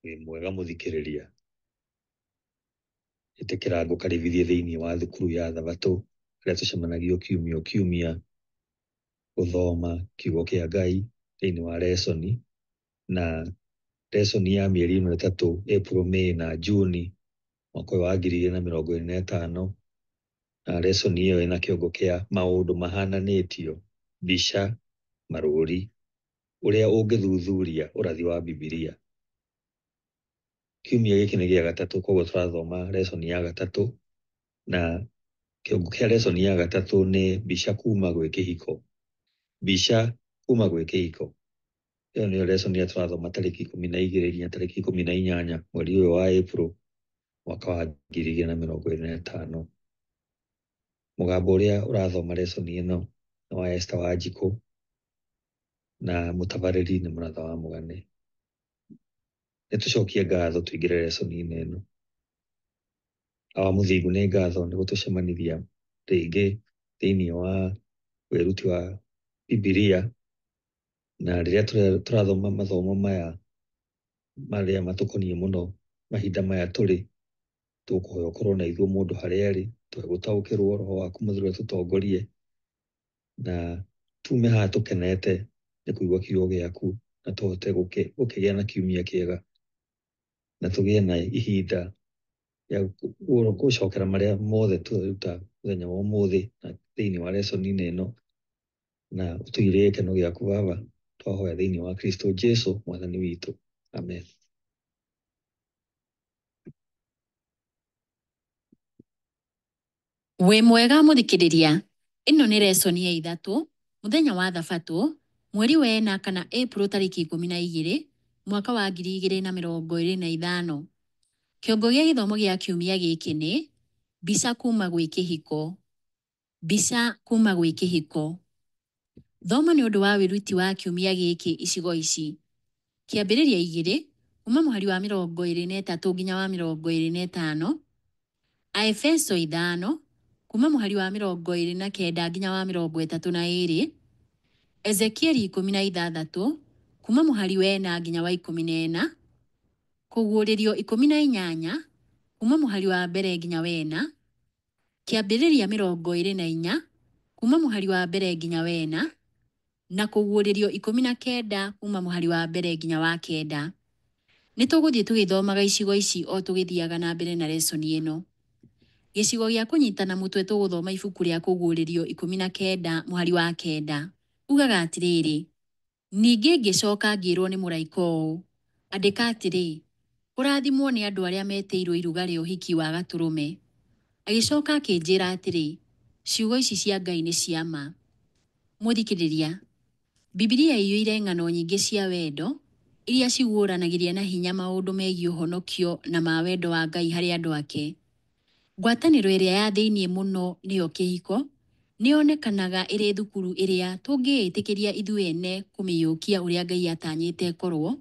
Wĩ mwega mũthikĩrĩria, ĩtĩkĩra ngũkarĩbithie thĩinĩ wa thukuru ya Thabatũ, harĩa tũcemanagia o kiumia gũthoma kiugo kĩa Ngai thĩinĩ wa lesson, na lesson ya mĩeri ĩno ĩtatũ, April, May na June mwaka ũyũ wa 2025, na lesson ĩyo ĩna kĩongo kĩa maũndũ mahananĩtio, mbica, marũri, ũrĩa ũngĩthuthuria ũrathi wa Bibilia. Kiumia gĩkĩ nĩ gĩa gatatũ, koguo tũrathoma lesson ya gatatũ, na kĩongo kĩa lesson ya gatatũ nĩ mbica kuma gwĩ kĩhiko. Mbica kuma gwĩ kĩhiko, ĩyo nĩyo lesson ĩrĩa tũrathoma tarĩki 12 nginya tarĩki 18 mweri ũyũ wa April mwaka wa 2025. Mũgambo ũrĩa ũrathoma lesson ĩno nĩ wa Esther Wanjikũ, na mũtabarĩri nĩ Mũratha wa Mũgane. Nĩtũcokie ngatho tũingĩre lesson-inĩ ĩno. Wa mũthingu nĩ ngatho nĩ gũtũcemanithia rĩngĩ thĩinĩ wa wĩruti wa Bibilia, na rĩrĩa tũrathoma mathomo maya marĩa matũkoniĩ mũno mahinda maya tũrĩ, tũkũhoya ũkorwo na ithuĩ mũndũ harĩa arĩ, tũhe gũtaũkĩrwo, Roho waku Mũtheru atũtongorie, na tume haha tũkenete nĩ kũigua kiugo gĩaku, na tũhote gũkĩgĩa na kiumia kĩega, na tũgĩe na ihinda ya gũcokera marĩa mothe tũreruta mũthenya wa ũmũthĩ na thĩinĩ wa lesson-inĩ ĩno, na ũtũigĩrĩre gĩkeno gĩaku Baba, twahoya thĩinĩ wa Kristo Jesũ Mwathani witũ, amen. Wĩ mwega mũthikĩrĩria, ĩno nĩ lesson ya ithatũ, mũthenya wa Thabatũ, mweri wa ĩna kana April tarĩki 12 mwaka wa 2025. Kĩongo gĩa gĩthomo gĩa kiumia gĩkĩ nĩ mbica kuma gwĩ kĩhiko. Mbica kuma gwĩ kĩhiko. Thoma nĩ ũndũ wa wĩruti wa kiumia gĩkĩ icigo ici. Kĩambĩrĩria 2 kuma mũhari wa 23 nginya wa 25. Aefeso 5 kuma mũhari wa 29 nginya wa 32. Ezekieli 16 kuma mũhari wa 4 nginya wa 14. Kũguũrĩrio 18 kuma mũhari wa mbere nginya wa 4. Kĩambĩrĩria 24 kuma mũhari wa mbere nginya wa 4, na kũguũrĩrio 19 kuma mũhari wa mbere nginya wa 9. Nĩtũgũthiĩ tũgĩthomaga icigo ici o tũgĩthiaga na mbere na lesson ĩno. Gĩcigo gĩa kũnyitana mũtwe tũgũthoma ibuku rĩa kũguũrĩrio 19 mũhari wa 9. Ugaga atĩrĩrĩ: ningĩ ngĩcoka ngĩrwo nĩ mũraika ũũ, andĩka atĩrĩ, kũrathimwo nĩ andũ arĩa metĩirwo iruga rĩa ũhiki wa Gatũrũme. Agĩcoka akĩnjĩra atĩrĩ, ciugo ici cia Ngai nĩ cia ma. Mũthikĩrĩria, Bibilia ĩiyũire ng'ano nyingĩ cia wendo, iria ciguũranagĩria na hinya maũndũ megiĩ ũhonokio na ma wendo wa Ngai harĩ andũ ake. Ngwatanĩro ĩrĩa ya thĩinĩ mũno nĩyo kĩhiko, nĩyonekanaga ĩrĩ thukuru ĩrĩa tũngĩĩtĩkĩria ithuĩ ene kũmĩiyũkia ũrĩa Ngai atanyĩte korwo,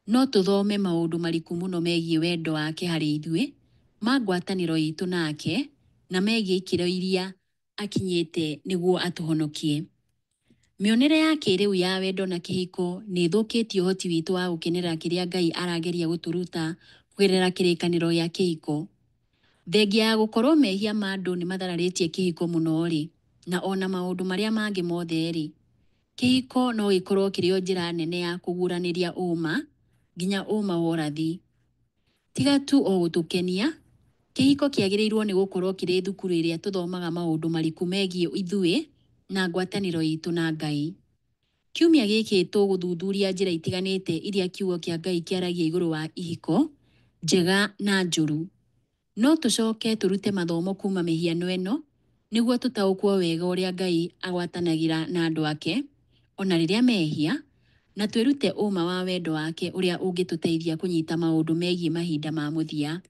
no tũthome maũndũ mariku mũno megiĩ wendo wake harĩ ithuĩ, ma ngwatanĩro itũ nake, na megiĩ ikĩro iria akinyĩte nĩguo atũhonokie. Mĩonere ya kĩrĩu ya wendo na kĩhiko nĩ ĩthũkĩtie ũhoti witũ wa gũkenera kĩrĩa Ngai arageria gũtũruta kũgerera kĩrĩkanĩro gĩa kĩhiko. Thengia ya gũkorwo mehia ma andũ nĩ mathararĩtie kĩhiko mũno-rĩ, na ona maũndũ marĩa mangĩ mothe-rĩ, kĩhiko no gĩkorwo kĩrĩ o njĩra nene ya kũguũranĩria ũma, nginya ũma wa ũrathi. Tiga tu o gũtũkenia, kĩhiko kĩagĩrĩirwo nĩ gũkorwo kĩrĩ thukuru ĩrĩa tũthomaga maũndũ mariku megiĩ ithuĩ na ngwatanĩro itũ na Ngai. Kiumia gĩkĩ tũgũthuthuria njĩra itiganĩte iria kiugo kĩa Ngai kĩaragia igũrũ wa ihiko, njega na njũru. No tũcoke tũrute mathomo kuma mĩhiano ĩno, nĩguo tũtaũkwo wega ũrĩa Ngai agwatanagĩra na andũ ake, ona rĩrĩa mehia, na twĩrute ũma wa wendo wake ũrĩa ũngĩtũteithia kũnyita maũndũ megiĩ mahinda ma mũthia.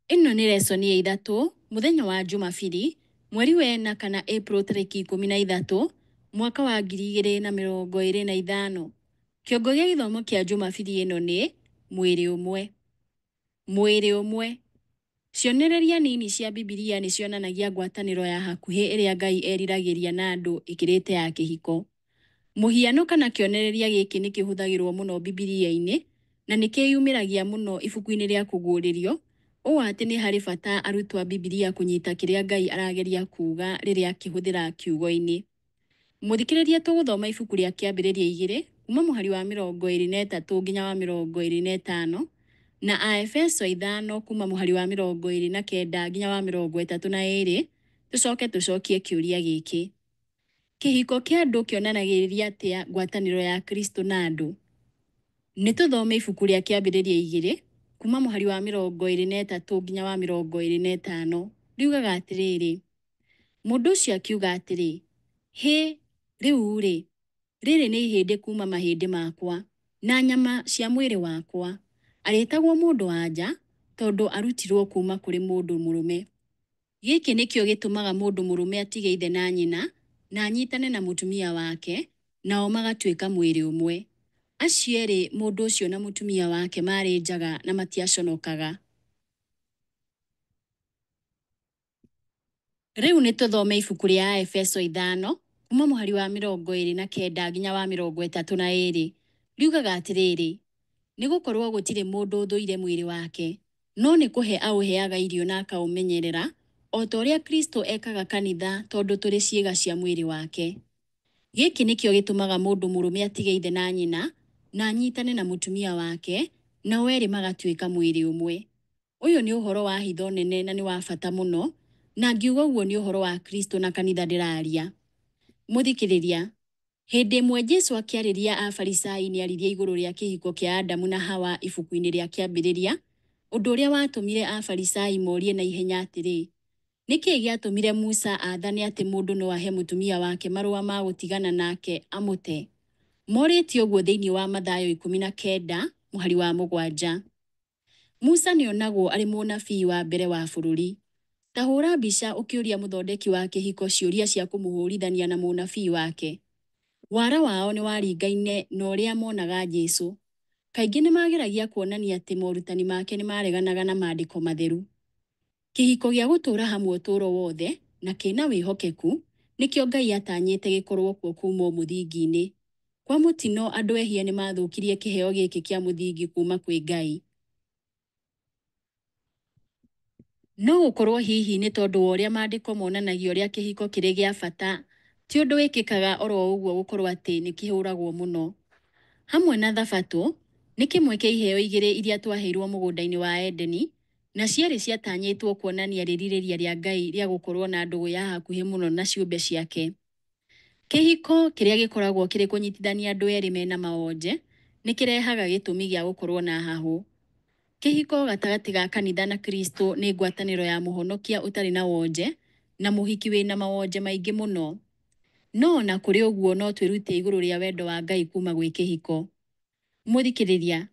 Ĩno nĩ lesson ya ithatũ, mũthenya wa Jumabiri, mweri wa 4 kana April tarĩki 13 mwaka wa 2025. Kĩongo gĩa gĩthomo kĩa Jumabiri ĩno nĩ mwĩrĩ ũmwe. Mwĩrĩ ũmwe. Cionereria nini cia Bibilia nĩ cionanagia ngwatanĩro ya hakuhĩ ĩrĩa Ngai eriragĩria na andũ ĩkĩrĩte ya kĩhiko. Mũhiano kana kĩonereria gĩkĩ nĩ kĩhũthagĩrwo mũno Bibilia-inĩ na nĩ kĩyumĩragia mũno ibuku-inĩ rĩa kũguũrĩrio, ũũ atĩ nĩ harĩ bata arutwo a Bibilia kũnyita kĩrĩa Ngai arageria kuuga rĩrĩa akĩhũthĩra kiugo-inĩ. Mũthikĩrĩria, tũgũthoma ibuku rĩa Kĩambĩrĩria 2 kuma mũhari wa 23 nginya wa 25 na Aefeso 5 kuma mũhari wa 29 nginya wa 32, tũcokie kĩũria gĩkĩ: kĩhiko kĩa andũ kĩonanagĩrĩria atĩa ngwatanĩro ya Kristo na andũ? Nĩ tũthome ibuku rĩa Kĩambĩrĩria 2 kuma mũhari wa 23 nginya wa 25, riugaga atĩrĩrĩ: mũndũ ũcio akiuga atĩrĩ, hĩ, rĩu-rĩ, rĩrĩ nĩ ihĩndĩ kuma mahĩndĩ makwa na nyama cia mwĩrĩ wakwa. Arĩtagwo mũndũ-wa-nja tondũ arutirwo kuma kũrĩ mũndũ mũrũme. Gĩkĩ nĩkĩo gĩtũmaga mũndũ mũrũme atige ithe na nyina na anyitane na mũtumia wake, nao magatuĩka mwĩrĩ ũmwe. Acio erĩ, mũndũ ũcio na mũtumia wake, marĩ njaga na matiaconokaga. Rĩu nĩ tũthome ibuku rĩa Aefeso 5 kuma mũhari wa 29 nginya wa 32, riugaga atĩrĩrĩ: nĩ gũkorwo gũtirĩ mũndũ ũthũire mwĩrĩ wake, no nĩ kũhe aũheaga irio na akaũmenyerera, o ta ũrĩa Kristo ekaga kanitha, tondũ tũrĩ ciĩga cia mwĩrĩ wake. Gĩkĩ nĩkĩo gĩtũmaga mũndũ mũrũme atige ithe na nyina na anyitane na mũtumia wake, nao erĩ magatuĩka mwĩrĩ ũmwe. Ũyũ nĩ ũhoro wa hitho nene na nĩ wa bata mũno, na ngiuga ũguo nĩ ũhoro wa Kristo na kanitha ndĩraria. Mũthikĩrĩria, hĩndĩ ĩmwe Jesũ akĩarĩria Afarisai nĩ aririe igũrũ rĩa kĩhiko kĩa Adamu na Hawa ibuku-inĩ rĩa Kĩambĩrĩria, ũndũ ũrĩa watũmire Afarisai morie na ihenya atĩrĩ: nĩkĩĩ gĩatũmire Musa aathane atĩ mũndũ no ahe mũtumia wake marũa ma gũtigana nake amũte? Morĩtio ũguo thĩinĩ wa Mathayo 19 mũhari wa 7. Musa nĩonagwo arĩ mũnabii wa mbere wa bũrũri. Ta hũra mbica ũkĩũria mũthondeki wa kĩhiko ciũria cia kũmũhũrithania na mũnabii wake. Wara wao nĩ waringaine na ũrĩa monaga Jesũ. Kaingĩ nĩ mageragia kuonania atĩ morutani make nĩ mareganaga na maandĩko matheru. Kĩhiko gĩa gũtũũra hamwe ũtũũro wothe na kĩna wĩhokeku nĩkĩo Ngai atanyĩte gĩkorwo kuo kuma mũthingi-inĩ. Kwa mũtino, andũ ehia nĩ mathũkirie kĩheo gĩkĩ kĩa mũthingi kuma kwĩ Ngai. No gũkorwo hihi nĩ tondũ wa ũrĩa maandĩko monanagia ũrĩa kĩhiko kĩrĩ gĩa bata, ti ũndũ wĩkĩkaga oro ũguo gũkorwo atĩ nĩ kĩhũragwo mũno. Hamwe na Thabatũ, nĩ kĩmwe kĩa iheo igĩrĩ iria twaheirwo mũgũnda-inĩ wa Edeni, na cierĩ ciatanyĩtwo kuonania rĩrirĩria rĩa Ngai rĩa gũkorwo na ndũgũ ya hakuhĩ mũno na ciũmbe ciake. Kĩhiko kĩrĩa gĩkoragwo kĩrĩ kũnyitithania andũ erĩ mena maonje nĩ kĩrehaga gĩtũmi gĩa gũkorwo na hahũ. Kĩhiko gatagatĩ ga kanitha na Kristo nĩ ngwatanĩro ya mũhonokia ũtarĩ na wonje na mũhiki wĩna mawonje maingĩ mũno. No na kũrĩ ũguo, no twĩrute igũrũ rĩa wendo wa Ngai kuma gwĩ kĩhiko. Mũthikĩrĩria,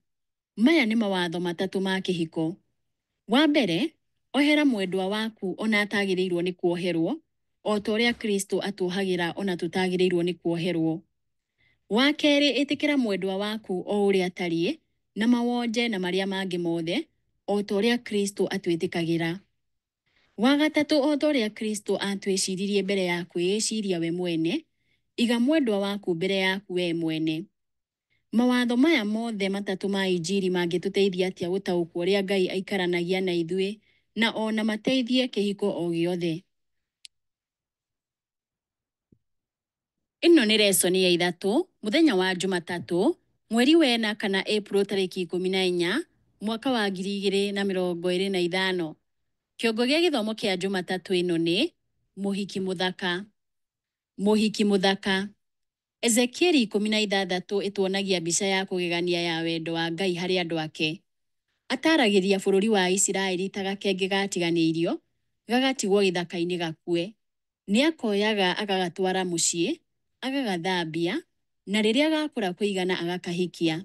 maya nĩ mawatho matatũ ma kĩhiko. Wa mbere, ohera mwendwa waku ona atagĩrĩirwo nĩ kuoherwo, o ta ũrĩa Kristo atuohagĩra ona tũtagĩrĩirwo nĩ kuoherwo. Wa kerĩ, ĩtĩkĩra mwendwa waku o ũrĩa atariĩ, na mawonje na marĩa mangĩ mothe, o ta ũrĩa Kristo atwĩtĩkagĩra. Wa gatatũ, o ta ũrĩa Kristo atwĩciririe mbere ya kwĩĩciria we mwene, iga mwendwa waku mbere yaku we mwene. Mawatho maya mothe matatũ ma injiri mangĩtũteithia atĩa gũtaũkwo ũrĩa Ngai aikaranagia na ithuĩ, na ona mateithie kĩhiko o gĩothe? Ĩno nĩ lesson ya 3, mũthenya wa Jumatatũ, mweri wena kana April tarĩki 14, mwaka wa 2025. Kĩongo gĩa gĩthomo kĩa Jumatatũ ĩno nĩ mũhiki mũthaka. Mũhiki mũthaka. Ezekieli 16 ĩtuonagia mbica ya kũgegania ya wendo wa Ngai harĩ andũ ake. Ataragĩria bũrũri wa Isiraeli ta gakenge gatiganĩirio, gagatigwo gĩthaka-inĩ gakue. Nĩ akoyaga agagatwara mũciĩ, agagathambia, na rĩrĩa gakũra kũigana agakahikia.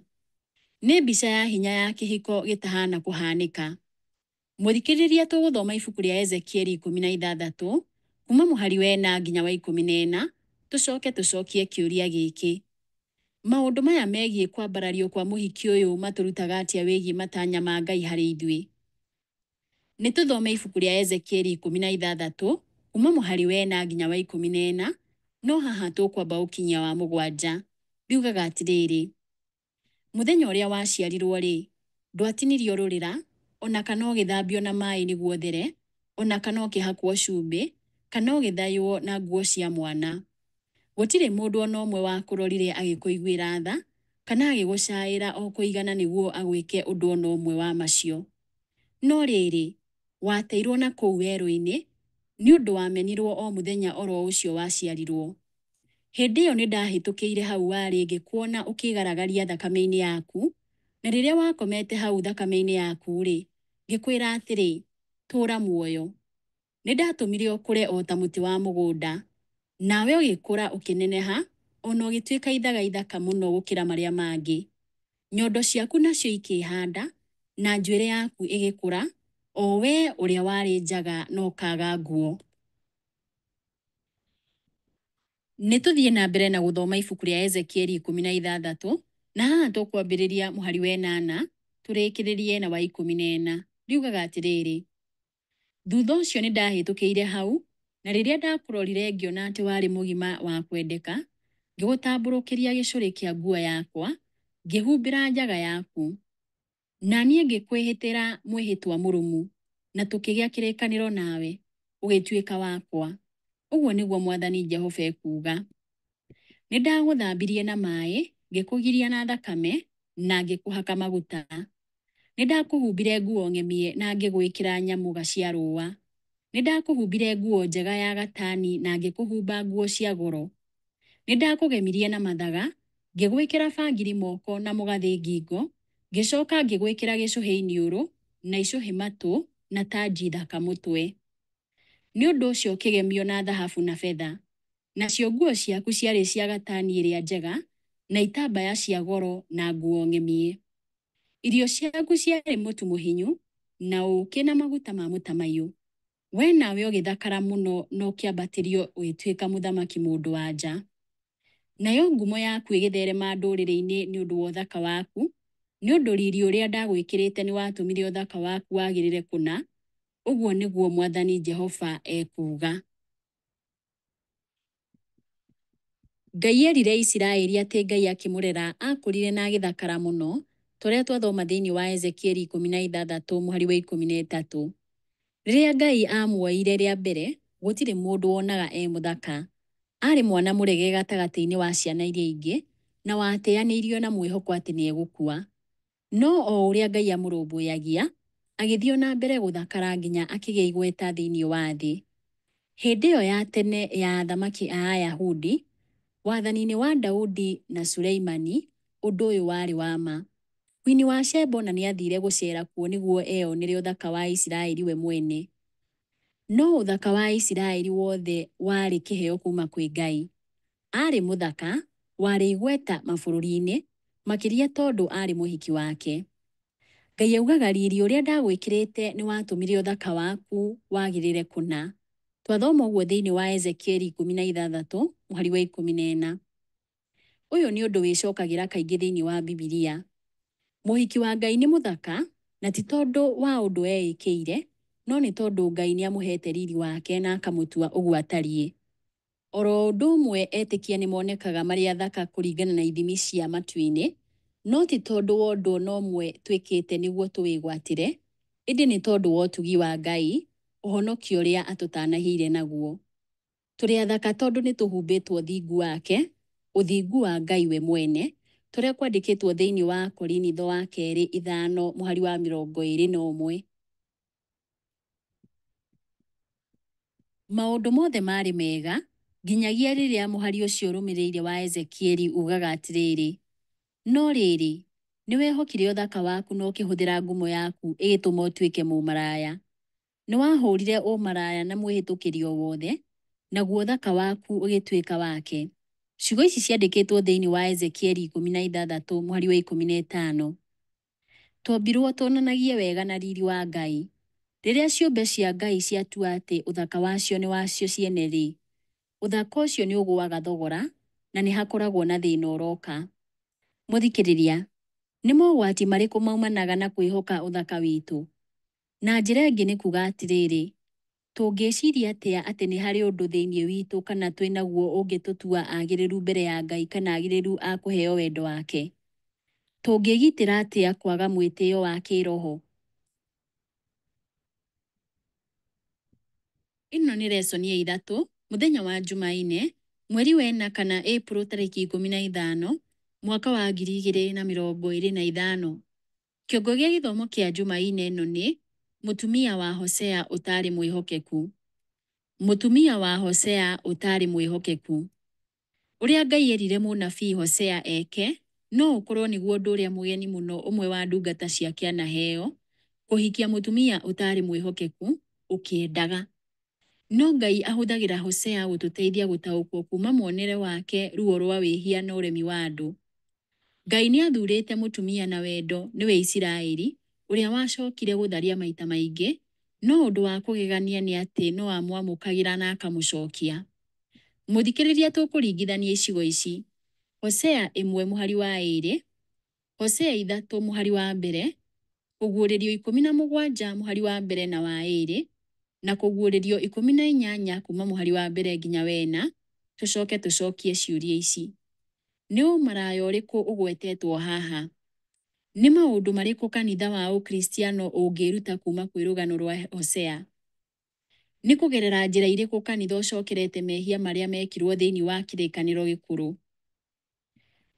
Nĩ mbica ya hinya ya kĩhiko gĩtahana kũhanĩka. Mũthikĩrĩria, tũgũthoma ibuku rĩa Ezekieli 16 kuma mũhari wena nginya wa 14, tũcokie kĩũria gĩkĩ: maũndũ maya megiĩ kwambarario kwa mũhiki ũyũ matũrutaga atĩa wĩgiĩ matanya ma Ngai harĩ ithuĩ? Nĩ tũthome ibuku rĩa Ezekieli 16 kuma mũhari wena nginya wa 14, No haha tũkwamba ũkinyia wa mũgwanja, biugaga atĩrĩrĩ: mũthenya ũrĩa waciarirwo rĩ, ndwatinirio rũrĩra, ona kana ũgĩthambio na maĩ nĩguo there, ona kana ũkĩhakwo cumbĩ, kana ũgĩthaywo na nguo cia mwana. Gũtirĩ mũndũ ona ũmwe wakũrorire agĩkũiguĩra tha, kana agĩgũcaĩra o kũigana nĩguo agwĩke ũndũ ona ũmwe wa macio. No rĩrĩ, wateirwo na kũu werũ-inĩ, nĩ ũndũ wamenirwo o mũthenya oro ũcio waciarirwo. Hĩndĩ ĩyo nĩ ndahĩtũkĩire hau warĩ ngĩkuona ũkĩgaragaria thakame-inĩ yaku, na rĩrĩa wakomete hau thakame-inĩ yaku rĩ, ngĩkwĩra atĩrĩ, tũũra muoyo. Nĩ ndatũmire ũkũre o ta mũtĩ wa mũgũnda, nawe ũgĩkũra ũkĩneneha, ona ũgĩtuĩka ithaga ithaka mũno gũkĩra marĩa mangĩ. Nyondo ciaku nacio ikĩhanda, na njuĩrĩ yaku ĩgĩkũra, o we ũrĩa warĩ njaga na ũkaga nguo. Nĩ tũthiĩ na mbere na gũthoma ibuku rĩa Ezekieli 16, na haha tũkwambĩrĩria mũhari wa 8, tũrĩkĩrĩrie na wa 14. Riugaga atĩrĩrĩ: thutha ũcio nĩ ndahĩtũkĩire hau, na rĩrĩa ndakũrorire ngĩona atĩ warĩ mũgima wa kwendeka, ngĩgũtambũrũkĩria gĩcũrĩ kĩa nguo yakwa, ngĩhumbĩra njaga yaku. Na niĩ ngĩkwĩhĩtĩra mwĩhĩtwa mũrũmu, na tũkĩgĩa kĩrĩkanĩro nawe, ũgĩtuĩka wakwa. Ũguo nĩguo Mwathani Jehova ekuuga. Nĩ ndagũthambirie na maĩ, ngĩkũgiria na thakame, na ngĩkũhaka maguta. Nĩ ndakũhumbire nguo ng'emie na ngĩgwĩkĩra nyamũga cia rũũa. Nĩ ndakũhumbire nguo njega ya gatani na ngĩkũhumba nguo cia goro. Nĩ ndakũgemirie na mathaga, ngĩgwĩkĩra bangiri moko na mũgathĩ ngingo, ngĩcoka ngĩgwĩkĩra gĩcũhĩ iniũrũ, na icũhĩ matũ, na tanji thaka mũtwe. Nĩ ũndũ ũcio ũkĩgemio na thahabu na betha. Nacio nguo ciaku ciarĩ cia gatani ĩrĩa njega, na itambaya cia goro na nguo ng'emie. Irio ciaku ciarĩ mũtu mũhinyu, na ũũkĩ na maguta ma mũtamaiyũ. We nawe ũgĩthakara mũno na ũkĩambatĩrio ũgĩtuĩka mũthamaki mũndũ-wa-nja. Nayo ngumo yaku ĩgĩtherema ndũrĩrĩ-inĩ nĩ ũndũ wa ũthaka waku, nĩ ũndũ riri ũrĩa ndagwĩkĩrĩte nĩ watũmire ũthaka waku wagĩrĩre kũna. Ũguo nĩguo Mwathani Jehova ekuuga. Ngai erire Isiraeli atĩ Ngai akĩmũrera akũrire na agĩthakara mũno, tũrĩa twathoma thĩinĩ wa Ezekieli 16 mũhari wa 13. Rĩrĩa Ngai amuoire rĩa mbere, gũtirĩ mũndũ wonaga e mũthaka. Arĩ mwana mũrege gatagatĩ-inĩ wa ciana iria ingĩ, na watĩanĩirio na mwĩhoko atĩ nĩ egũkua. No o ũrĩa Ngai amũrũmbũyagia, agĩthiĩ na mbere gũthakara nginya akĩgĩa igweta thĩinĩ wa thĩ. Hĩndĩ ĩyo ya tene ya athamaki a Ayahudi, wathani-inĩ wa Daudi na Suleimani, ũndũ ũyũ warĩ wa ma. Queen wa Sheba ona nĩ athire gũcera kuo nĩguo eyonere ũthaka wa Isiraeli we mwene. No ũthaka wa Isiraeli wothe warĩ kĩheo kuma kwĩ Ngai. Arĩ mũthaka, warĩ igweta mabũrũri-inĩ, makĩria tondũ arĩ mũhiki wake. Ngai augaga riri ũrĩa ndagwĩkĩrĩte nĩ watũmire ũthaka waku wagĩrĩre kũna. Twathoma ũguo thĩinĩ wa Ezekieli 16 mũhari wa 14. Ũyũ nĩ ũndũ wĩcokagĩra kaingĩ thĩinĩ wa Bibilia. Mũhiki wa Ngai nĩ mũthaka, na ti tondũ wa ũndũ eĩkĩire, no nĩ tondũ Ngai nĩ amũhete riri wake na akamũtua ũguo atariĩ. Oro ũndũ ũmwe etĩkia nĩ monekaga marĩ athaka kũringana na ithimi cia matu-inĩ, no ti tondũ wa ũndũ ona ũmwe twĩkĩte nĩguo tũwĩgwatĩre, ĩndĩ nĩ tondũ wa ũtugi wa Ngai, ũhonokio ũrĩa atũtanahĩire naguo. Tũrĩ athaka tondũ nĩ tũhumbĩtwo ũthingu wake, ũthingu wa Ngai we mwene, tũrĩa kwandĩkĩtwo thĩinĩ wa Korinitho wa kerĩ 5 mũhari wa 21. Maũndũ mothe marĩ mega, nginyagia rĩrĩa mũhari ũcio ũrũmĩrĩire wa Ezekieli ugaga atĩrĩrĩ: no rĩrĩ, nĩ wehokire ũthaka waku na ũkĩhũthĩra ngumo yaku ĩgĩtũma ũtuĩke mũmaraya. Nĩ wahũrire ũmaraya na mwĩhĩtũkĩrio wothe, naguo ũthaka waku ũgĩtuĩka wake. Ciugo ici ciandĩkĩtwo thĩinĩ wa Ezekieli 16 mũhari wa 15. Twombirwo tuonanagie wega na riri wa Ngai. Rĩrĩa ciũmbe cia Ngai ciatua atĩ ũthaka wacio nĩ wacio ciene-rĩ, ũthaka ũcio nĩ ũgũaga thogora, na nĩ hakoragwo na thĩna ũroka. Mũthikĩrĩria, nĩ mogwati marĩkũ maumanaga na kwĩhoka ũthaka witũ? Na njĩra ĩngĩ nĩ kuga atĩrĩrĩ, Tũngĩciria atĩa atĩ nĩ harĩ ũndũ thĩinĩ witũ kana twĩnaguo ũngĩtũtua agĩrĩru mbere ya Ngai kana agĩrĩru a kũheo wendo wake? Tũngĩgitĩra atĩa kwaga mwĩtĩo wa kĩroho? Ĩno nĩ lesson ya ithatũ, mũthenya wa Jumaine, mweri wa ĩna kana April tarĩki 15, mwaka wa 2025. Kĩongo gĩa gĩthomo kĩa Jumaine ĩno nĩ mũtumia wa Hosea ũtarĩ mwĩhokeku. Mũtumia wa Hosea ũtarĩ mwĩhokeku. Ũrĩa Ngai erire mũnabii Hosea eke, no ũkorwo nĩguo ũndũ ũrĩa mũgeni mũno ũmwe wa ndungata ciake anaheo, kũhikia mũtumia ũtarĩ mwĩhokeku, ũkĩendaga. No Ngai ahũthagĩra Hosea gũtũteithia gũtaũkwo kuma muonere wake ruo rwa wĩhia na ũremi wa andũ. Ngai nĩ athurĩte mũtumia na wendo nĩwe Isiraeli, ũrĩa wacokire gũtharia maita maingĩ, no ũndũ wa kũgegania nĩ atĩ no amwamũkagĩra na akamũcokia. Mũthikĩrĩria tũkũringithania icigo ici. Hosea 1 mũhari wa 2, Hosea 3 mũhari wa mbere, kũguũrĩrio 17 mũhari wa mbere na wa 2, na kũguũrĩrio 18 kuma mũhari wa mbere nginya wena. Tũcoke tũcokie ciũria ici. Nĩ ũmaraya ũrĩkũ ũgwetetwo haha? Nĩ maũndũ marĩkũ kanitha wa Ũkristiano ũngĩruta kuma kwĩ rũgano rwa Hosea? Nĩ kũgerera njĩra irĩkũ kanitha ũcokerete mehia marĩa mekirwo thĩinĩ wa kĩrĩkanĩro gĩkũrũ?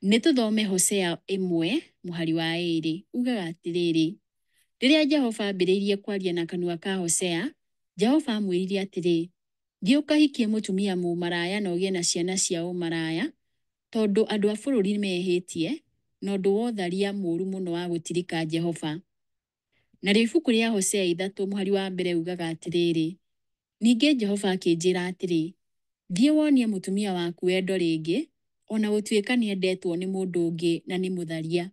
Nĩ tũthome Hosea 1 mũhari wa 2, ugaga atĩrĩrĩ: rĩrĩa Jehova ambĩrĩirie kwaria na kanua ka Hosea, Jehova amwĩrire atĩrĩ: thiĩ ũkahikie mũtumia mũmaraya na ũgĩe na ciana cia ũmaraya, tondũ andũ a bũrũri mehĩtie na ũndũ wa ũtharia mũũru mũno wa gũtirika Jehova. Narĩo ibuku rĩa Hosea 3 mũhari wa mbere ugaga atĩrĩrĩ: ningĩ Jehova akĩnjĩra atĩrĩ, thiĩ wonie mũtumia waku wendo rĩngĩ, ona gũtuĩka nĩ endetwo nĩ mũndũ ũngĩ na nĩ mũtharia.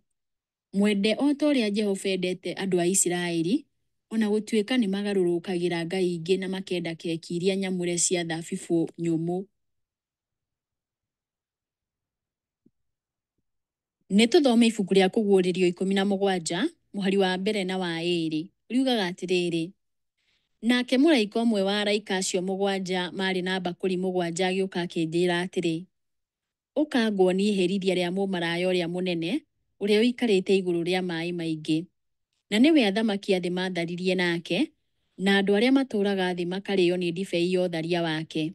Mwende o ta ũrĩa Jehova endete andũ a Isiraeli, ona gũtuĩka nĩ magarũrũkagĩra ngai ingĩ na makenda keki iria nyamũre cia thabibũ nyũmũ. Nĩ tũthome ibuku rĩa kũguũrĩrio 17 mũhari wa mbere na wa 2, riugaga atĩrĩrĩ: nake mũraika ũmwe wa araika acio 7 marĩ na mbakũri 7 agĩũka akĩnjĩra atĩrĩ, ũka nguonie iherithia rĩa mũmaraya ũrĩa mũnene, ũrĩa ũikarĩte igũrũ rĩa maaĩ maingĩ. Na nĩwe athamaki a thĩ matharirie nake, na andũ arĩa matũũraga thĩ makarĩo nĩ ndibei ya ũtharia wake.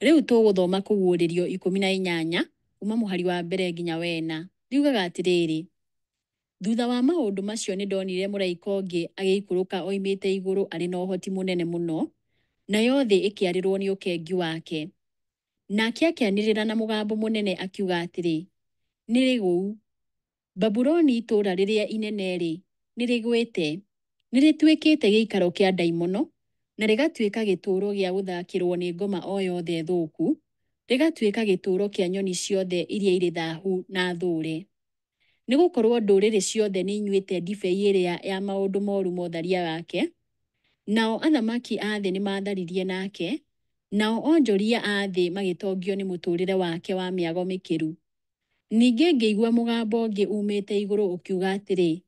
Rĩu tũgũthoma kũguũrĩrio 18 kuma mũhari wa mbere nginya wena, riugaga atĩrĩrĩ: thutha wa maũndũ macio nĩ ndonire mũraika ũngĩ agĩikũrũka oimĩte igũrũ arĩ na ũhoti mũnene mũno, nayo thĩ ĩkĩarĩrwo nĩ ũkengi wake. Nake akĩanĩrĩra na mũgambo mũnene akiuga atĩrĩ, nĩ rĩgũu, Babuloni itũũra rĩrĩa inene-rĩ, nĩ rĩgwĩte, nĩ rĩtuĩkĩte gĩikaro kĩa ndaimono, na rĩgatuĩka gĩtũũro gĩa gũthakĩrwo nĩ ngoma o yothe thũku, rĩgatuĩka gĩtũũro kĩa nyoni ciothe iria irĩ thaahu na thũũre. Nĩ gũkorwo ndũrĩrĩ ciothe nĩ inyuĩte ndibei ĩrĩa ya maũndũ moru ma ũtharia wake, nao athamaki a thĩ nĩ matharirie nake, nao onjoria a thĩ magĩtongio nĩ mũtũũrĩre wake wa mĩago mĩkĩru. Ningĩ ngĩigua mũgambo ũngĩ umĩte igũrũ ũkiuga atĩrĩ,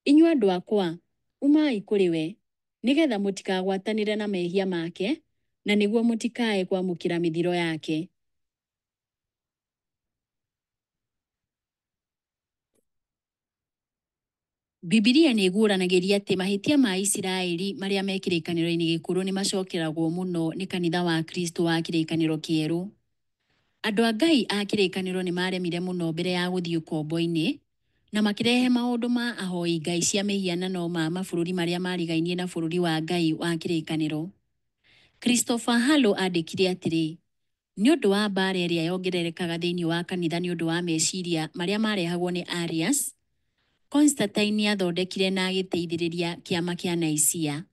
inyuĩ andũ akwa, umai kũrĩ we, nĩgetha mũtikagwatanĩre na mehia make, na nĩguo mũtikae kwamũkĩra mĩthiro yake. Bibilia nĩ ĩguũranagĩria atĩ mahĩtia ma Isiraeli marĩa me kĩrĩkanĩro-inĩ gĩkũrũ nĩ macokeragwo mũno nĩ kanitha wa Kristo wa kĩrĩkanĩro kĩerũ. Andũ a Ngai a kĩrĩkanĩro nĩ maremire mũno mbere ya gũthiĩ ũkombo-inĩ, na makĩrehe maũndũ ma ahoi ngai cia mĩhianano ma mabũrũri marĩa marigainie na bũrũri wa Ngai wa kĩrĩkanĩro. Christopher Halo andĩkire atĩrĩ, nĩ ũndũ wa mbaara ĩrĩa yongererekaga thĩinĩ wa kanitha nĩ ũndũ wa meciria marĩa marehagwo nĩ Arius, Constantine athondekire na agĩteithĩrĩria kĩama kĩa Naisia.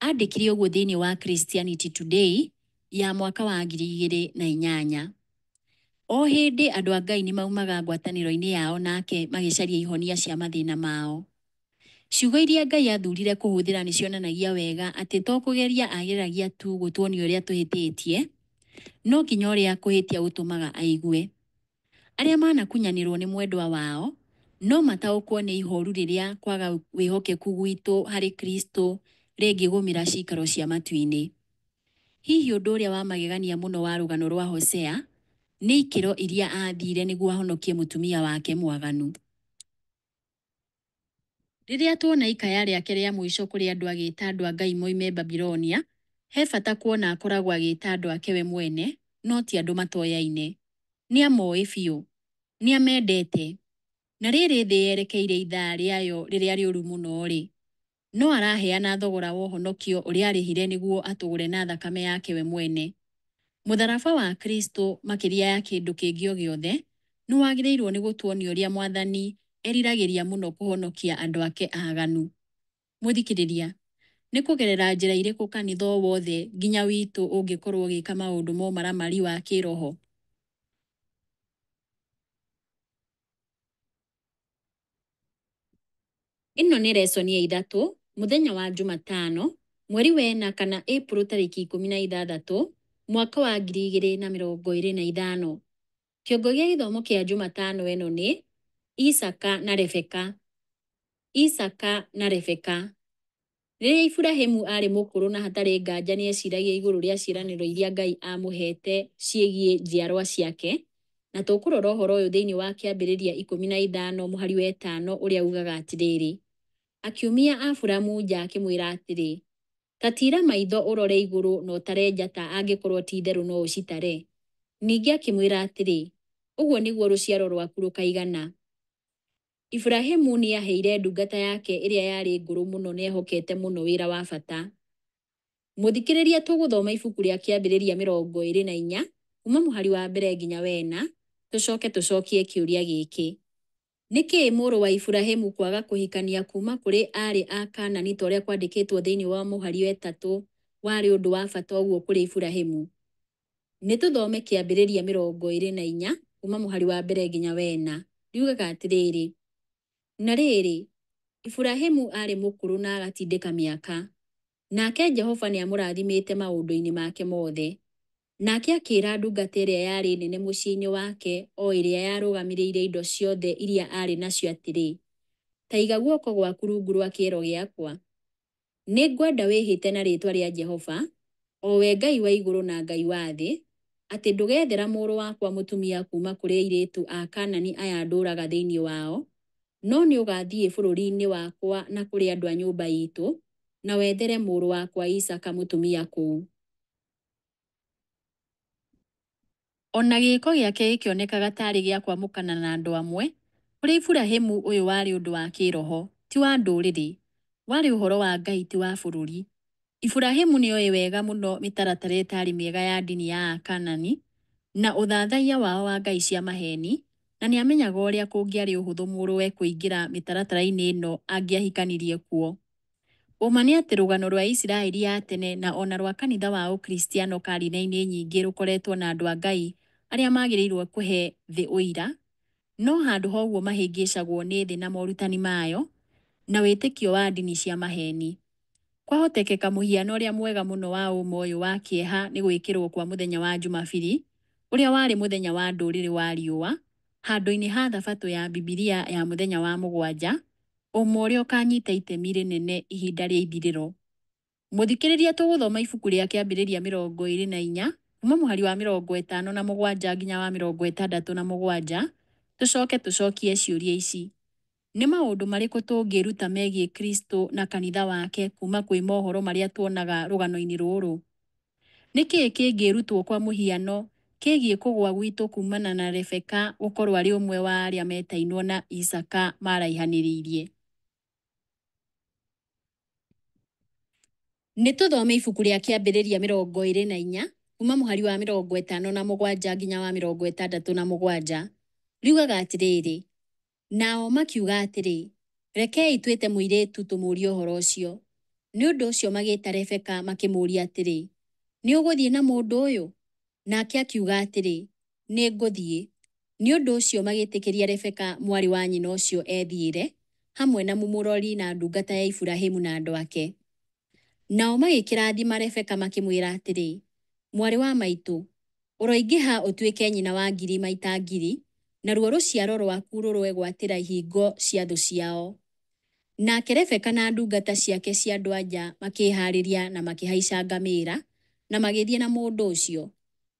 Andĩkire ũguo thĩinĩ wa Christianity Today ya mwaka wa 2008. O hĩndĩ andũ a Ngai nĩ maumaga ngwatanĩro-inĩ yao nake magĩcaria ihonia cia mathĩna mao. Ciugo iria Ngai athurire kũhũthĩra nĩ cionanagia wega atĩ to kũgeria ageragia tu gũtuonia ũrĩa tũhĩtĩtie, no nginya ũrĩa kũhĩtia gũtũmaga aigue. Arĩa manakunyanĩrwo nĩ mwendwa wao, no mataũkwo nĩ ihoru rĩrĩa kwaga wĩhokeku gwitũ harĩ Kristo rĩngĩgũmĩra cikaro cia matu-inĩ. Hihi ũndũ ũrĩa wa magegania mũno wa rũgano rwa Hosea nĩ ikĩro iria athire nĩguo ahonokie mũtumia wake mwaganu. Rĩrĩa tuona ikaya rĩake rĩa mũico kũrĩ andũ agĩĩta andũ a Ngai moime Babilonia, he bata kuona akoragwo agĩĩta andũ ake we mwene, no ti andũ matoyaine. Nĩ amoĩ biũ, nĩ amendete, na rĩrĩ thĩ yerekeire ithaa rĩayo rĩrĩa rĩũru mũno-rĩ, no araheana thogora wa ũhonokio ũrĩa arĩhire nĩguo atũgũre na thakame yake we mwene. Mũtharaba wa Kristo makĩria ya kĩndũ kĩngĩ o gĩothe, nĩ wagĩrĩirwo nĩ gũtuonia ũrĩa Mwathani eriragĩria mũno kũhonokia andũ ake aaganu. Mũthikĩrĩria, nĩ kũgerera njĩra irĩkũ kanitha o wothe nginya witũ ũngĩkorwo ũgĩka maũndũ ma ũmaramari wa kĩroho? Ĩno nĩ lesson ya 3, mũthenya wa Jumatano, mweri wa 4 kana April tarĩki 16, mwaka wa 2025. Kĩongo gĩa gĩthomo kĩa Jumatano ĩno nĩ Isaka na Rebeka. Isaka na Rebeka. Rĩrĩa Iburahĩmu arĩ mũkũrũ na hatarĩ nganja nĩ eciragia igũrũ rĩa ciĩranĩro iria Ngai amũhete ciĩgiĩ njiarwa ciake, na tũkũrora ũhoro ũyũ thĩinĩ wa kĩambĩrĩria 15:5 ũrĩa ugaga atĩrĩrĩ: akiumia Aburamu nja akĩmwĩra atĩrĩ, ta tira maitho ũrore igũrũ na ũtare njata angĩkorwo ti itherũ no ũcitare. Ningĩ akĩmwĩra atĩrĩ, ũguo nĩguo rũciaro rwaku rũkaigana. Iburahĩmu nĩ aheire ndungata yake ĩrĩa yarĩ ngũrũ mũno na ehokete mũno wĩra wa bata. Mũthikĩrĩria, tũgũthoma ibuku rĩa kĩambĩrĩria 24 kuma mũhari wa mbere nginya wena, tũcokie kĩũria gĩkĩ: nĩkĩ mũrũ wa Iburahĩmu kwaga kũhikania kuma kũrĩ arĩ a Kanani ta ũrĩa kwandĩkĩtwo thĩinĩ wa mũhari wa 3 warĩ ũndũ wa bata ũguo kũrĩ Iburahĩmu? Nĩ tũthome kĩambĩrĩria 24 kuma mũhari wa mbere nginya wena. Riugaga atĩrĩrĩ: na rĩrĩ, Iburahĩmu arĩ mũkũrũ na agatindĩka mĩaka, nake Jehova nĩ amũrathimĩte maũndũ-inĩ make mothe. Nake akĩĩra ndungata ĩrĩa yarĩ nene mũciĩ-inĩ wake, o ĩrĩa yarũgamĩrĩire indo ciothe iria arĩ nacio atĩrĩ, ta iga guoko gwaku rungu rwa kĩero gĩakwa. Nĩ ngwenda wĩhĩte na rĩĩtwa rĩa Jehova, o we Ngai wa igũrũ na Ngai wa thĩ, atĩ ndũgethera mũrũ wakwa mũtumia kuma kũrĩ airĩtu a Kanani aya ndũũraga thĩinĩ wao, no nĩ ũgathiĩ bũrũri-inĩ wakwa na kũrĩ andũ a nyũmba itũ, na wethere mũrũ wakwa Isaka mũtumia kũu. Ona gĩĩko gĩake gĩkĩonekaga tarĩ gĩa kwamũkana na andũ amwe, kũrĩ Iburahĩmu ũyũ warĩ ũndũ wa kĩroho, ti wa ndũrĩrĩ, warĩ ũhoro wa Ngai, ti wa bũrũri. Iburahĩmu nĩoĩ wega mũno mĩtaratara ĩtarĩ mĩega ya ndini ya Akanani na ũthathaiya wao wa ngai cia maheni, na nĩ amenyaga ũrĩa kũngĩarĩ ũhũthũ mũrũwe kũingĩra mĩtaratara-inĩ ĩno angĩahikanirie kuo. Ũma nĩ atĩ rũgano rwa Isiraeli ya tene na ona rwa kanitha wa Ũkristiano karine-inĩ nyingĩ rũkoretwo na andũ a Ngai arĩa magĩrĩirwo kũhe thĩ ũira, no handũ ha ũguo mahĩngĩcagwo nĩ thĩ na morutani mayo na wĩtĩkio wa ndini cia maheni. Kwahotekeka mũhiano ũrĩa mwega mũno wa ũma ũyũ wa kĩeha nĩ gwĩkĩrwo kwa mũthenya wa Jumabiri, ũrĩa warĩ mũthenya wa ndũrĩrĩ wa riũa, handũ-inĩ ha thabatũ ya Bibilia ya mũthenya wa 7, ũma ũrĩa ũkanyita itemi rĩnene ihinda rĩa ithirĩro. Mũthikĩrĩria, tũgũthoma ibuku rĩa kĩambĩrĩria 24 kuma mũhari wa 57 nginya wa 67, tũcokie ciũria ici: nĩ maũndũ marĩkũ tũngĩruta megiĩ Kristo na kanitha wake kuma kwĩ mohoro marĩa tuonaga rũgano-inĩ rũrũ? Nĩkĩĩ kĩngĩrutwo kwa mũhiano kĩgiĩ kũgwa gwitũ kumana na Rebeka gũkorwo arĩ ũmwe wa arĩa metainwo na Isaka maraihanĩrĩirie? Nĩ tũthome ibuku rĩa kĩambĩrĩria 24 kuma mũhari wa 57 nginya wa 67. Riugaga atĩrĩrĩ: nao makiuga atĩrĩ, rekei twĩte mũirĩtu tũmũũrie ũhoro ũcio. Nĩ ũndũ ũcio magĩĩta Rebeka makĩmũũria atĩrĩ, nĩ ũgũthiĩ na mũndũ ũyũ? Nake akiuga atĩrĩ, nĩ ngũthiĩ. Nĩ ũndũ ũcio magĩtĩkĩria Rebeka mwarĩ wa nyina ũcio ethiĩre, hamwe na mũmũrori na ndungata ya Iburahĩmu na andũ ake. Nao magĩkĩrathima Rebeka makĩmwĩra atĩrĩ, mwarĩ wa maitũ, ũroingĩha ũtuĩke nyina wa ngiri maita ngiri, naruo rũciaro rwaku rũrwegwatĩra ihingo cia thũ ciao. Nake Rebeka na ndungata ciake cia andũ-a-nja makĩharĩria na makĩhaica ngamĩĩra na magĩthiĩ na mũndũ ũcio.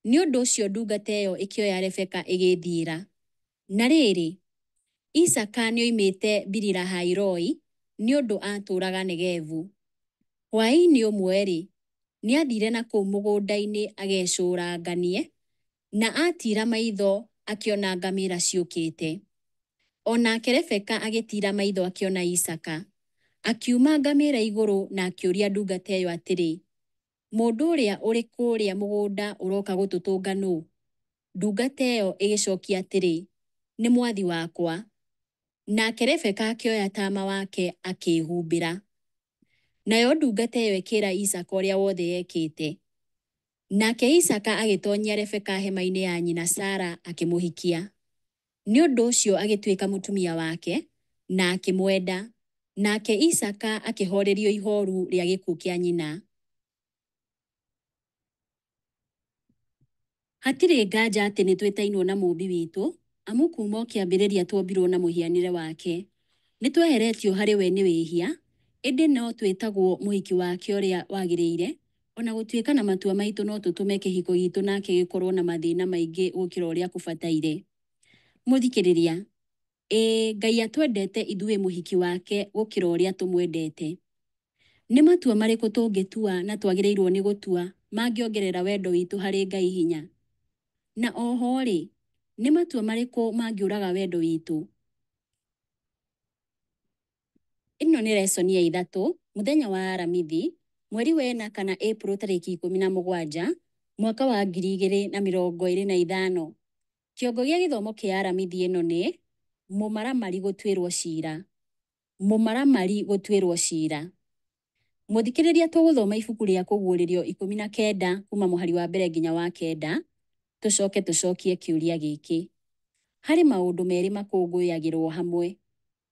Nĩ ũndũ ũcio ndungata ĩyo ĩkĩoya Rebeka ĩgĩthiĩra. Na rĩrĩ, Isaka nĩoimĩte Biri-Lahai-Roi nĩ ũndũ atũũraga Negevu. Hwaĩ-inĩ ũmwe-rĩ, nĩathire na kũu mũgũnda-inĩ agecũranganie, na atira maitho akĩona ngamĩĩra ciũkĩte. Onake Rebeka agĩtira maitho akĩona Isaka. Akiuma ngamĩĩra igũrũ na akĩũria ndungata ĩyo atĩrĩ, mũndũ ũrĩa ũrĩ kũrĩa mũgũnda ũroka gũtũtũnga nũ? Ndungata ĩyo ĩgĩcokia atĩrĩ, nĩ mwathi wakwa. Nake Rebeka akĩoya taama wake akĩĩhumbĩra. Nayo ndungata ĩyo ĩkĩĩra Isaka ũrĩa wothe yekĩte. Nake Isaka agĩtoonyia Rebeka hema-inĩ ya nyina Sara akĩmũhikia. Nĩ ũndũ ũcio agĩtuĩka mũtumia wake na akĩmwenda. Nake Isaka akĩhoorerio ihooru rĩa gĩkuũ kĩa nyina. Hatirĩ nganja atĩ nĩ twĩtainwo na Mũũmbi witũ, amu kuuma o kĩambĩrĩria tuombirwo na mũhianĩre wake. Nĩ tweheretio harĩ we nĩ wĩhia, ĩndĩ no twĩtagwo mũhiki wake ũrĩa wagĩrĩire, ona gũtuĩka na matua maitũ no tũtũme kĩhiko gitũ nake gĩkorwo na mathĩna maingĩ gũkĩra ũrĩa kũbataire. Mũthikĩrĩria, Ngai atwendete ithuĩ mũhiki wake gũkĩra ũrĩa tũmwendete. Nĩ matua marĩkũ tũngĩtua na twagĩrĩirwo nĩ gũtua mangĩongerera wendo witũ harĩ Ngai hinya? Na oho-rĩ, nĩ matua marĩkũ mangĩũraga wendo witũ? Ĩno nĩ lesson ya 3, mũthenya wa aramithi, mweri wa 4 kana April tarĩki 17, mwaka wa 2025. Kĩongo gĩa gĩthomo kĩa aramithi ĩno nĩ mũmaramari gũtuĩrwo ciira. Mũmaramari gũtuĩrwo ciira. Mũthikĩrĩria, tũgũthoma ibuku rĩa kũguũrĩrio 19 kuma mũhari wa mbere nginya wa 9. Tũcokie kĩũria gĩkĩ. Harĩ maũndũ merĩ makũngũyagĩrwo hamwe: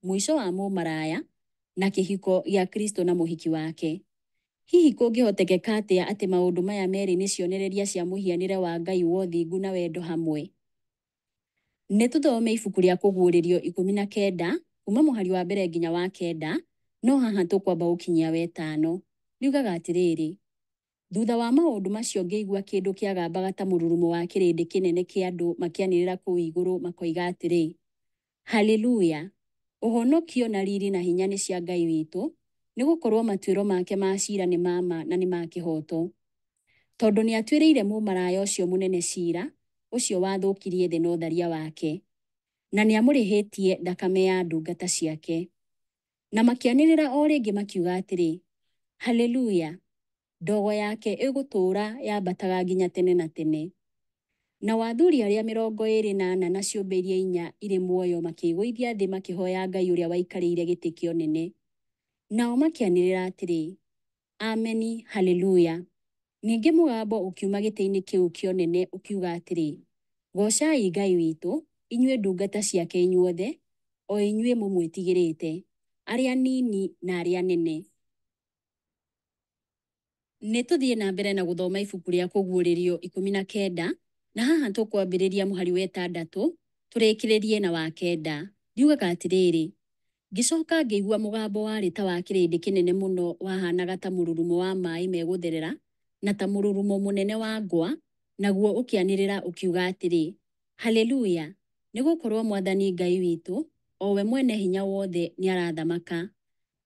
mũico wa mũmaraya na kĩhiko gĩa Kristo na mũhiki wake. Hihi kũngĩhotekeka atĩa atĩ maũndũ maya merĩ nĩ cionereria cia mũhianĩre wa Ngai wa ũthingu na wendo hamwe? Nĩ tũthome ibuku rĩa kũguũrĩrio 19 kuma mũhari wa mbere nginya wa 9, no haha tũkwamba gũkinyia wa 5. Riugaga atĩrĩrĩ: thutha wa maũndũ macio ngĩigua kĩndũ kĩagambaga ta mũrurumo wa kĩrĩndĩ kĩnene kĩa andũ makĩanĩrĩra kũu igũrũ makoiga atĩrĩ, haleluya! Ũhonokio na riri na hinya nĩ cia Ngai witũ, nĩ gũkorwo matuĩro make ma ciira nĩ ma ma na nĩ ma kĩhooto. Tondũ nĩ atuĩrĩire mũmaraya ũcio mũnene ciira, ũcio wathũkirie thĩ na ũtharia wake, na nĩ amũrĩhĩtie thakame ya ndungata ciake. Na makĩanĩrĩra o rĩngĩ makiuga atĩrĩ, haleluya! Ndogo yake ĩgũtũũra yambataga nginya tene na tene. Na athuuri arĩa 24 na ciũmbe iria 4 irĩ muoyo makĩĩgũithia thĩ makĩhoya Ngai ũrĩa waikarĩire gĩtĩ kĩa ũnene. Nao makĩanĩrĩra atĩrĩ, ameni, haleluya! Ningĩ mũgambo ũkiuma gĩtĩ-inĩ kĩu kĩa ũnene ũkiuga atĩrĩ, gocai Ngai witũ, inyuĩ ndungata ciake inyuothe, o inyuĩ mũmwĩtigĩrĩte, arĩa anini na arĩa anene. Nĩ tũthiĩ na mbere na gũthoma ibuku rĩa kũguũrĩrio 19, na haha tũkwambĩrĩria mũhari wa 6 tũrĩkĩrĩrie na wa 9. Riugaga atĩrĩrĩ, ngĩcoka ngĩigua mũgambo warĩ ta wa kĩrĩndĩ kĩnene mũno wahanaga ta mũrurumo wa maaĩ megũtherera na ta mũrurumo mũnene wa ngwa, naguo ũkĩanĩrĩra ũkiuga atĩrĩ, haleluya! Nĩ gũkorwo Mwathani Ngai witũ, o we mwene hinya wothe, nĩ arathamaka.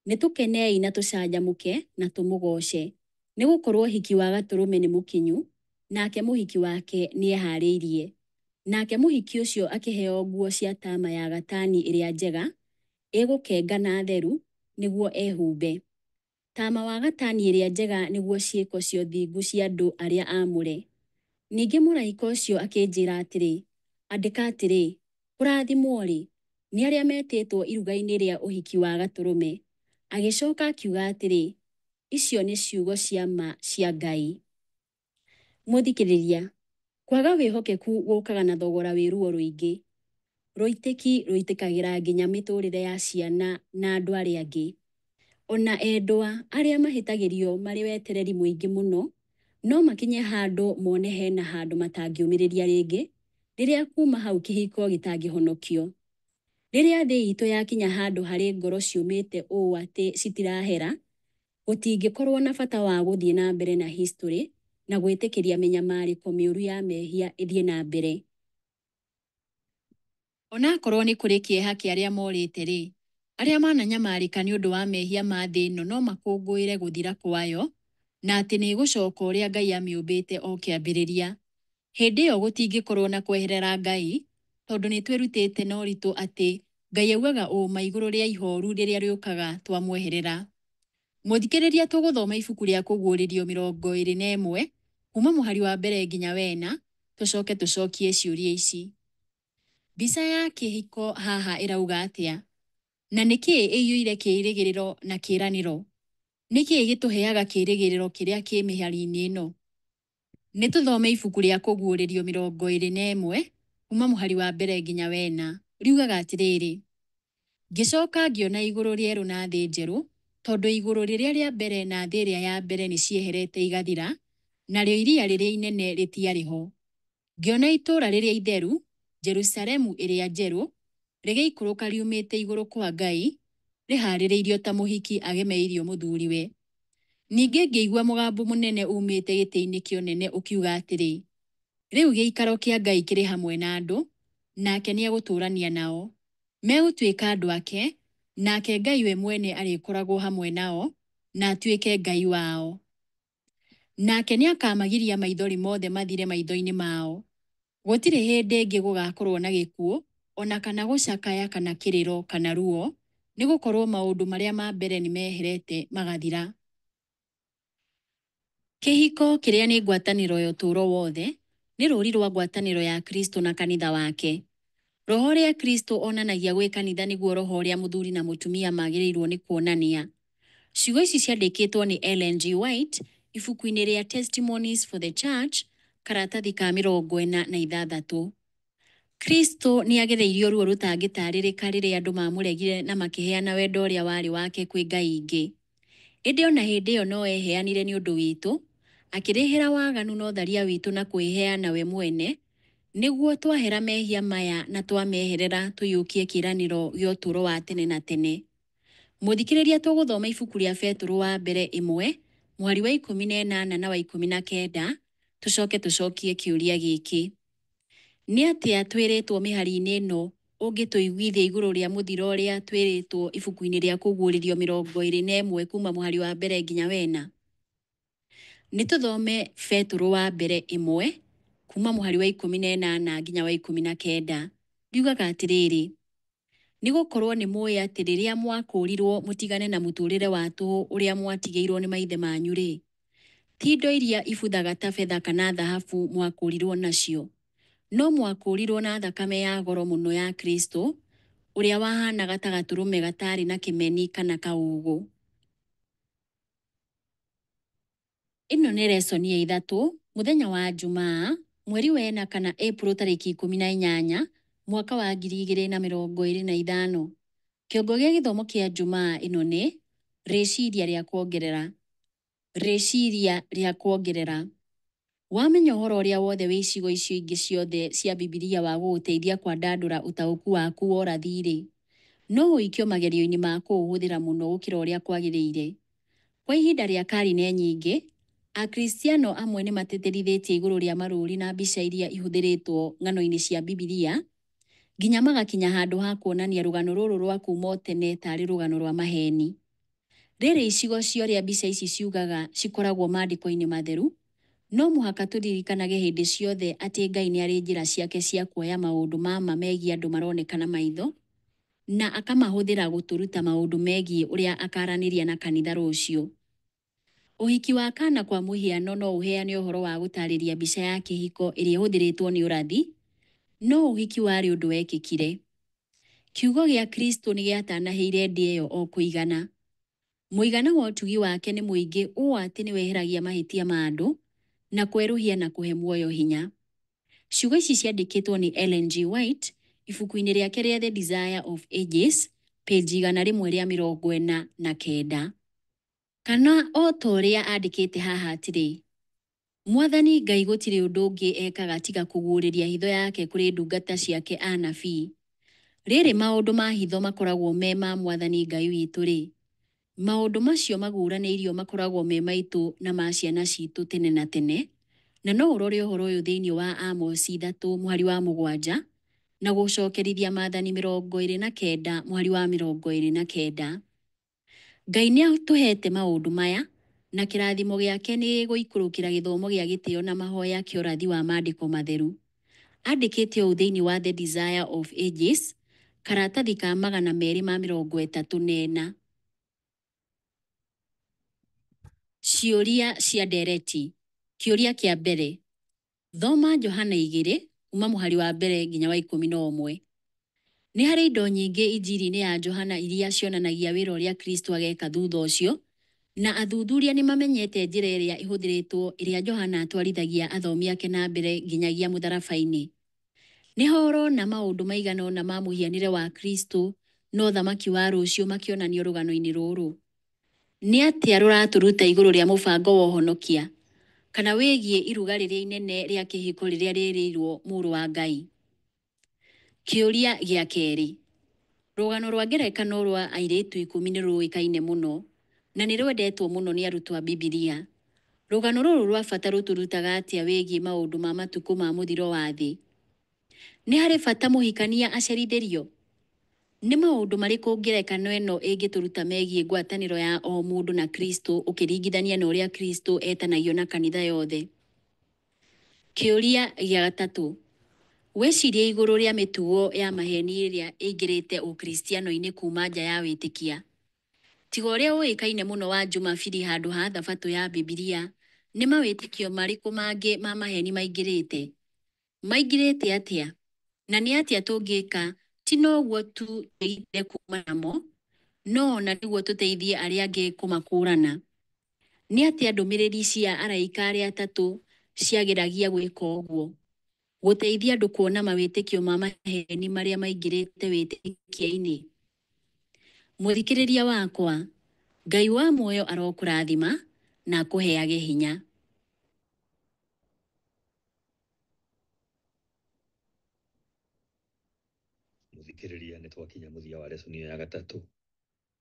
Nĩ tũkenei na tũcanjamũke na tũmũgoce, nĩ gũkorwo ũhiki wa Gatũrũme nĩ mũkinyu, nake mũhiki wake nĩ eharĩirie. Nake mũhiki ũcio akĩheo nguo cia taama ya gatani ĩrĩa njega, ĩgũkenga na theru, nĩguo ehumbe. Taama wa gatani ĩrĩa njega nĩguo ciĩko cia ũthingu cia andũ arĩa aamũre. Ningĩ mũraika ũcio akĩnjĩra atĩrĩ, andĩka atĩrĩ, kũrathimwo-rĩ, nĩ arĩa metĩtwo iruga-inĩ rĩa ũhiki wa Gatũrũme. Agĩcoka akiuga atĩrĩ, icio nĩ ciugo cia ma cia Ngai. Mũthikĩrĩria, kwaga wĩhokeku gũkaga na thogora wĩ ruo rũingĩ. Rũitĩki rũitĩkagĩra nginya mĩtũrĩre ya ciana na andũ arĩa angĩ. Ona endwa arĩa mahĩtagĩrio marĩ wetereri mũingĩ mũno, no makinye handũ mone hena handũ matangĩũmĩrĩria rĩngĩ, rĩrĩa kuma hau kĩhiko gĩtangĩhonokio. Rĩrĩa thĩ itũ yakinya handũ harĩ ngoro ciumĩte ũũ atĩ citirahera, gũtingĩkorwo na bata wa gũthiĩ na mbere na history na gwĩtĩkĩria mĩnyamarĩko mĩũru ya mehia ĩthiĩ na mbere. Onakorwo nĩ kũrĩ kĩeha kĩa arĩa morĩte rĩ, arĩa mananyamarĩka nĩ ũndũ wa mehia ma thĩ ĩno no makũngũĩre gũthira kwayo, na atĩ nĩ ĩgũcoka ũrĩa Ngai amĩũmbĩte o kĩambĩrĩria. Hĩndĩ ĩyo gũtingĩkorwo na kweherera Ngai, tondũ nĩ twĩrutĩte na ũritũ atĩ Ngai augaga ũma igũrũ rĩa ihoru rĩrĩa rĩũkaga twamweherera. Mũthikĩrĩria, tũgũthoma ibuku rĩa Kũguũrĩrio 21 kuma mũhari wa mbere nginya wena, tũcoke tũcokie ciũria ici. Mbica ya kĩhiko haha ĩrauga atĩa? Na nĩkĩĩ ĩiyũire kĩĩrĩgĩrĩro na kĩĩranĩro? Nĩkĩĩ gĩtũheaga kĩĩrĩgĩrĩro kĩrĩa kĩ mĩhari-inĩ ĩno? Nĩ tũthome ibuku rĩa Kũguũrĩrio 21 kuma mũhari wa mbere nginya wena. Riugaga atĩrĩrĩ: ngĩcoka ngĩona igũrũ rĩerũ na thĩ njerũ, tondũ igũrũ rĩrĩa rĩa mbere na thĩ ĩrĩa ya mbere nĩ cieherete igathira, narĩo iria rĩrĩa inene rĩtiarĩ ho. Ngĩona itũũra rĩrĩa itheru, Jerusalemu ĩrĩa njerũ, rĩgĩikũrũka riumĩte igũrũ kwa Ngai, rĩhaarĩrĩirio ta mũhiki agemeirio mũthuriwe. Ningĩ ngĩigua mũgambo mũnene umĩte gĩtĩ-inĩ kĩonene ũkiuga atĩrĩ: rĩu gĩikaro kĩa Ngai kĩrĩ hamwe na andũ, nake nĩegũtũũrania nao. Megũtuĩka andũ ake, nake Ngai we mwene arĩkoragwo hamwe nao, na atuĩke Ngai wao. Nake nĩakamagiria maithori mothe mathire maitho-inĩ mao. Gũtirĩ hĩndĩ ĩngĩ gũgakorwo na gĩkuũ, ona kana gũcakaya kana kĩrĩro kana ruo, nĩ gũkorwo maũndũ marĩa ma mbere nĩ meherete magathira. Kĩhiko kĩrĩa nĩ ngwatanĩro ya ũtũũro wothe, nĩ rũũri rwa ngwatanĩro ya Kristo na kanitha wake. Roho ũrĩa Kristo onanagia gwĩ kanitha nĩguo roho ũrĩa mũthuri na mũtumia magĩrĩirwo nĩ kuonania. Ciugo ici ciandĩkĩtwo nĩ Ellen G. White ibuku-inĩ rĩa Testimonies for the Church, karatathi ka 46. Kristo nĩ agereirio ruo rũtangĩtarĩrĩka rĩrĩa andũ mamũregire na makĩheana wendo ũrĩa warĩ wake kwĩ ngai ingĩ. Ĩndĩ ona hĩndĩ ĩyo no eheanire nĩ ũndũ witũ, akĩrĩhĩra waganu na ũtharia witũ na kwĩheana we mwene, nĩguo twahera mehia maya na twameherera tũiyũkie kĩĩranĩro gĩa ũtũũro wa tene na tene. Mũthikĩrĩria, tũgũthoma ibuku rĩa Petero wa mbere 1 mũhari wa 18 na wa 19, tũcoke tũcokie kĩũria gĩkĩ: nĩ atĩa twĩrĩtwo mĩhari-inĩ ĩno ũngĩtũiguithia igũrũ rĩa mũthiro ũrĩa twĩrĩtwo ibuku-inĩ rĩa Kũguũrĩrio 21 kuma mũhari wa mbere nginya wena? Nĩ tũthome Petero wa mbere 1 kuma mũhari wa 18 nginya wa 19. Riugaga atĩrĩrĩ: nĩ gũkorwo nĩ mũĩ atĩ rĩrĩa mwakũũrirwo mũtigane na mũtũũrĩre wa tũhũ ũrĩa mwatigĩirwo nĩ maithe manyu-rĩ, ti indo iria ibuthaga ta betha kana thahabu mwakũũrirwo nacio, no mwakũũrirwo na thakame ya goro mũno ya Kristo, ũrĩa wahanaga ta gatũrũme gatarĩ na kĩmeni kana kaũũgũ. Ĩno nĩ lesoni ya 3, mũthenya wa Jumaa, mweri wena kana April tarĩki 18, mwaka wa 2025. Kĩongo gĩa gĩthomo kĩa Jumaa ĩno nĩ rĩciria rĩa kuongerera. Rĩciria rĩa kuongerera. Wamenya ũhoro ũrĩa wothe wĩ icigo icio ingĩ ciothe cia Bibilia wa gũgũteithia kwandandũra ũtaũku waku wa ũrathi-rĩ, no ũikio magerio-inĩ ma kũũhũthĩra mũno gũkĩra ũrĩa kwagĩrĩire. Kwa ihinda rĩa karine nyingĩ, Akristiano amwe nĩ mateterithĩtie igũrũ rĩa marũũri na mbica iria ihũthĩrĩtwo ng'ano-inĩ cia Bibilia, nginya magakinya handũ ha kuonania rũgano rũrũ rwa kuma tene tarĩ rũgano rwa maheni. Rĩrĩ icigo ciorĩa mbica ici ciugaga cikoragwo maandĩko-inĩ matheru, no mũhaka tũririkanage hĩndĩ ciothe atĩ Ngai nĩ arĩ njĩra ciake cia kuoya maũndũ ma megiĩ andũ maronekana maitho, na akamahũthĩra gũtũruta maũndũ megiĩ ũrĩa akaranĩria na kanitha rũciũ. Ũhiki wa kana kwa mũhiano no ũheane ũhoro wa gũtarĩria mbica ya kĩhiko ĩrĩa ĩhũthĩrĩtwo nĩ ũrathi, no ũhiki warĩ ũndũ wekĩkire. Kiugo gĩa Kristo nĩ gĩatanahĩire ndĩ ĩyo o kũigana. Mũigana wa ũtugi wake nĩ mũingĩ ũũ atĩ nĩ weheragia mahĩtia ma andũ na kwerũhia na kũhe muoyo hinya. Ciugo ici ciandĩkĩtwo nĩ Ellen G. White ibuku-inĩ rĩake rĩa The Desire of Ages, page 149. Kana o ta ũrĩa andĩkĩte haha atĩrĩ: Mwathani Ngai gũtirĩ ũndũ ũngĩ ekaga tiga kũguũrĩria hitho yake kũrĩ ndungata ciake anabii. Rĩrĩ maũndũ ma hitho makoragwo me ma Mwathani Ngai witũ rĩ, maũndũ macio maguranĩirio makoragwo me maitũ na ma ciana citũ tene na tene, na no ũrore ũhoro ũyũ thĩinĩ wa Amosi 3:7 na gũcokerithia Maathani 29:29. Ngai nĩ atũhete maũndũ maya, na kĩrathimo gĩake nĩ gũikũrũkĩra gĩthomo gĩa gĩtĩo na mahoya kĩa ũrathi wa maandĩko matheru. Andĩkĩte ũũ thĩinĩ wa The Desire of Ages, karatathi ka 234. Ciũria cia ndereti. Kĩũria kĩa mbere. Thoma Johana 2 kuma mũhari wa mbere nginya wa 11. Nĩ harĩ indo nyingĩ injiri-inĩ ya Johana iria cionanagia wĩra ũrĩa Kristo ageka thutha ũcio, na athuthuria nĩ mamenyete njĩra ĩrĩa ĩhũthĩrĩtwo ĩrĩa Johana atwarithagia athomi ake na mbere nginyagia mũtharaba-inĩ. Nĩ horo na maũndũ maigana ũna ma mũhianĩre wa Kristo no thamaki wa rũciũ makĩonanio rũgano-inĩ rũrũ. Nĩ atĩa rũratũruta igũrũ rĩa mũbango wa ũhonokia, kana wĩgiĩ iruga rĩrĩa inene rĩa kĩhiko rĩrĩa rĩrĩirwo mũrũ wa Ngai? Kĩũria gĩa kerĩ. Rũgano rwa ngerekano rwa airĩtu 10 nĩ rũĩkaine mũno na nĩ rwendetwo mũno nĩ arutwo a Bibilia. Rũgano rũrũ rwa bata rũtũrutaga atĩa wĩgiĩ maũndũ ma matukũ ma mũthiro wa thĩ? Nĩ harĩ bata mũhikania acerithĩrio? Nĩ maũndũ marĩkũ ngerekano ĩno ĩngĩtũruta megiĩ ngwatanĩro ya o mũndũ na Kristo ũkĩringithania na ũrĩa Kristo etanagio na kanitha yothe? Kĩũria gĩa gatatũ. Wecirie igũrũ rĩa mĩtugo ya maheni ĩrĩa ĩingĩrĩte ũkristiano-inĩ kuma nja ya wĩtĩkia. Tiga ũrĩa ũĩkaine mũno wa Jumapili handũ ha thabatũ ya Bibilia, nĩ mawĩtĩkio marĩkũ mangĩ ma maheni maingĩrĩte? Maingĩrĩte atĩa? Na nĩ atĩa tũngĩka ti noguo tu twĩgitĩre kuma namo, no na nĩguo tũteithie arĩa angĩ kũmakũrana? Nĩ atĩa ndũmĩrĩri cia araika arĩa atatũ ciageragia gwĩka ũguo? Gũteithia andũ kuona mawĩtĩkio ma maheni marĩa maingĩrĩte wĩtĩkia-inĩ. Mũthikĩrĩria wakwa, Ngai wa muoyo arokũrathima na akũheage hinya. Mũthikĩrĩria, nĩ twakinya mũthia wa lesson ya gatatũ.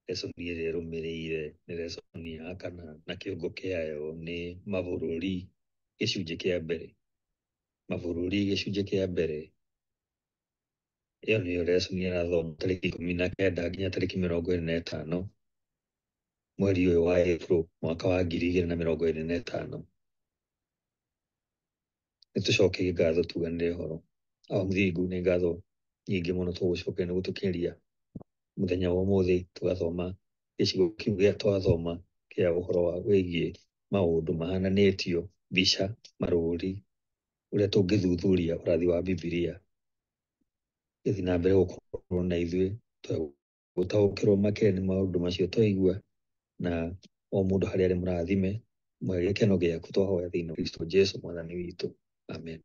Lesson ĩrĩa ĩrũmĩrĩire nĩ lesson ya kana na kĩongo kĩayo nĩ mabũrũri gĩcunjĩ kĩa mbere. Mabũrũri gĩcunjĩ kĩa mbere. Ĩyo nĩyo lesson ĩrathomwo tarĩki 19 nginya tarĩki 25 mweri ũyũ wa April mwaka wa 2025. Nĩ tũcokerie ngatho tuganĩre ũhoro. Mũthingu, nĩ ngatho nyingĩ mũno tũgũcokeria nĩ gũtũkinyĩria mũthenya wa ũmũthĩ tũgathoma gĩcigo kĩu gĩa twathoma kĩa ũhoro wa wĩgiĩ maũndũ mahananĩtio, mbica, marũri, ũrĩa tũngĩthuthuria ũrathi wa Bibilia. Gĩthiĩ na mbere gũkorwo na ithuĩ gũtaũkĩrwo makĩria nĩ maũndũ macio twaigua, na o mũndũ harĩa arĩ mũrathime, gĩkeno gĩaku twahoya thĩinĩ wa Kristo Jesũ Mwathani witũ. Amen.